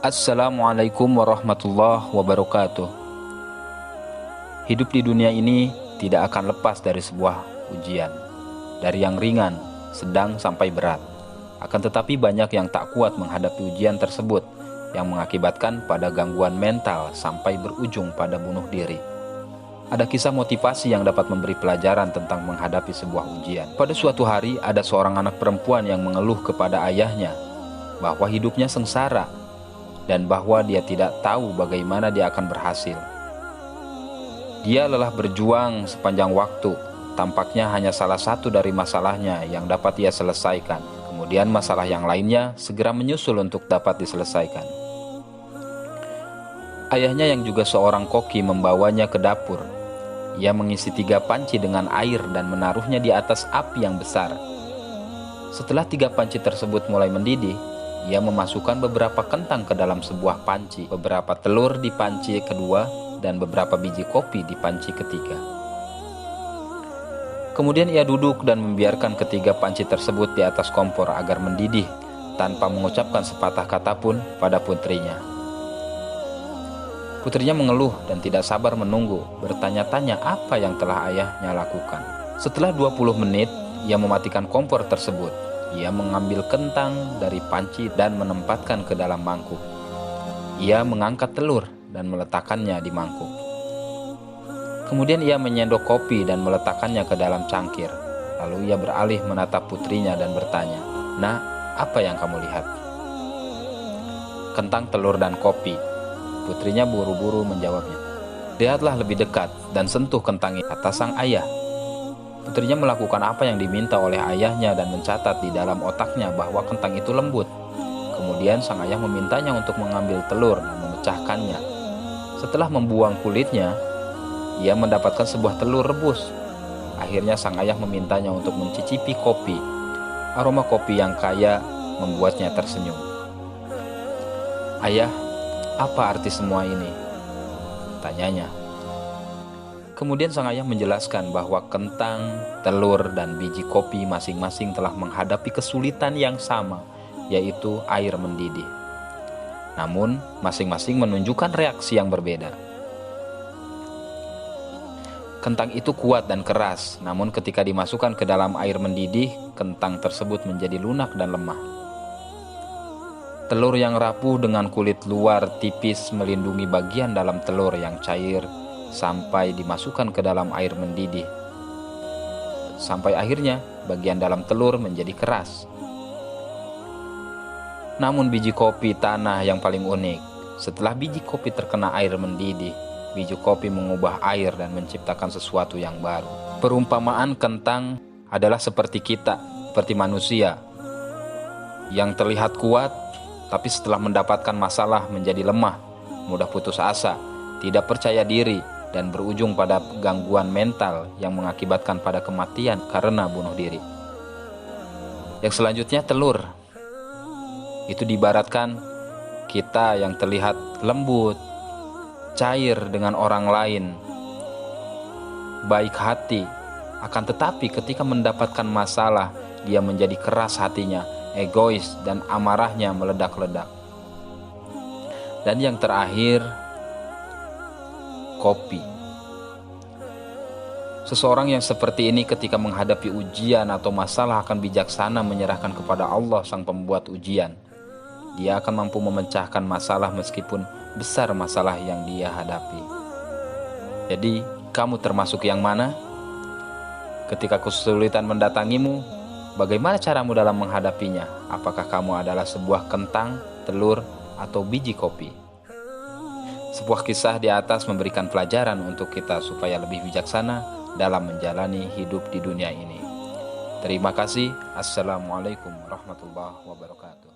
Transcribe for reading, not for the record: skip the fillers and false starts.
Assalamualaikum warahmatullahi wabarakatuh. Hidup di dunia ini tidak akan lepas dari sebuah ujian, dari yang ringan, sedang sampai berat. Akan tetapi banyak yang tak kuat menghadapi ujian tersebut, yang mengakibatkan pada gangguan mental sampai berujung pada bunuh diri. Ada kisah motivasi yang dapat memberi pelajaran tentang menghadapi sebuah ujian. Pada suatu hari, ada seorang anak perempuan yang mengeluh kepada ayahnya bahwa hidupnya sengsara dan bahwa dia tidak tahu bagaimana dia akan berhasil. Dia lelah berjuang sepanjang waktu, tampaknya hanya salah satu dari masalahnya yang dapat ia selesaikan. Kemudian masalah yang lainnya segera menyusul untuk dapat diselesaikan. Ayahnya yang juga seorang koki membawanya ke dapur. Ia mengisi 3 panci dengan air dan menaruhnya di atas api yang besar. Setelah 3 panci tersebut mulai mendidih, ia memasukkan beberapa kentang ke dalam sebuah panci, beberapa telur di panci kedua, dan beberapa biji kopi di panci ketiga. Kemudian ia duduk dan membiarkan ketiga panci tersebut di atas kompor agar mendidih tanpa mengucapkan sepatah kata pun pada putrinya. Putrinya mengeluh dan tidak sabar menunggu, bertanya-tanya apa yang telah ayahnya lakukan. Setelah 20 menit, ia mematikan kompor tersebut. Ia mengambil kentang dari panci dan menempatkan ke dalam mangkuk. Ia mengangkat telur dan meletakkannya di mangkuk. Kemudian ia menyendok kopi dan meletakkannya ke dalam cangkir. Lalu ia beralih menatap putrinya dan bertanya, "Nak, apa yang kamu lihat?" "Kentang, telur, dan kopi." Putrinya buru-buru menjawabnya. "Lihatlah lebih dekat dan sentuh kentang itu," kata sang ayah. Putrinya melakukan apa yang diminta oleh ayahnya dan mencatat di dalam otaknya bahwa kentang itu lembut. Kemudian sang ayah memintanya untuk mengambil telur dan memecahkannya. Setelah membuang kulitnya, ia mendapatkan sebuah telur rebus. Akhirnya sang ayah memintanya untuk mencicipi kopi. Aroma kopi yang kaya membuatnya tersenyum. "Ayah, apa arti semua ini?" tanyanya. Kemudian sang ayah menjelaskan bahwa kentang, telur, dan biji kopi masing-masing telah menghadapi kesulitan yang sama, yaitu air mendidih. Namun, masing-masing menunjukkan reaksi yang berbeda. Kentang itu kuat dan keras, namun ketika dimasukkan ke dalam air mendidih, kentang tersebut menjadi lunak dan lemah. Telur yang rapuh dengan kulit luar tipis melindungi bagian dalam telur yang cair sampai dimasukkan ke dalam air mendidih. Sampai akhirnya bagian dalam telur menjadi keras. Namun biji kopi tanah yang paling unik. Setelah biji kopi terkena air mendidih, biji kopi mengubah air dan menciptakan sesuatu yang baru. Perumpamaan kentang adalah seperti kita, seperti manusia yang terlihat kuat, tapi setelah mendapatkan masalah menjadi lemah, mudah putus asa, tidak percaya diri, dan berujung pada gangguan mental yang mengakibatkan pada kematian karena bunuh diri. Yang selanjutnya telur. Itu diibaratkan kita yang terlihat lembut, cair dengan orang lain, baik hati, akan tetapi ketika mendapatkan masalah, dia menjadi keras hatinya, egois, dan amarahnya meledak-ledak. Dan yang terakhir, kopi. Seseorang yang seperti ini ketika menghadapi ujian atau masalah akan bijaksana menyerahkan kepada Allah sang pembuat ujian. Dia akan mampu memecahkan masalah meskipun besar masalah yang dia hadapi. Jadi, kamu termasuk yang mana? Ketika kesulitan mendatangimu, bagaimana caramu dalam menghadapinya? Apakah kamu adalah sebuah kentang, telur, atau biji kopi? Sebuah kisah di atas memberikan pelajaran untuk kita supaya lebih bijaksana dalam menjalani hidup di dunia ini. Terima kasih. Assalamualaikum warahmatullahi wabarakatuh.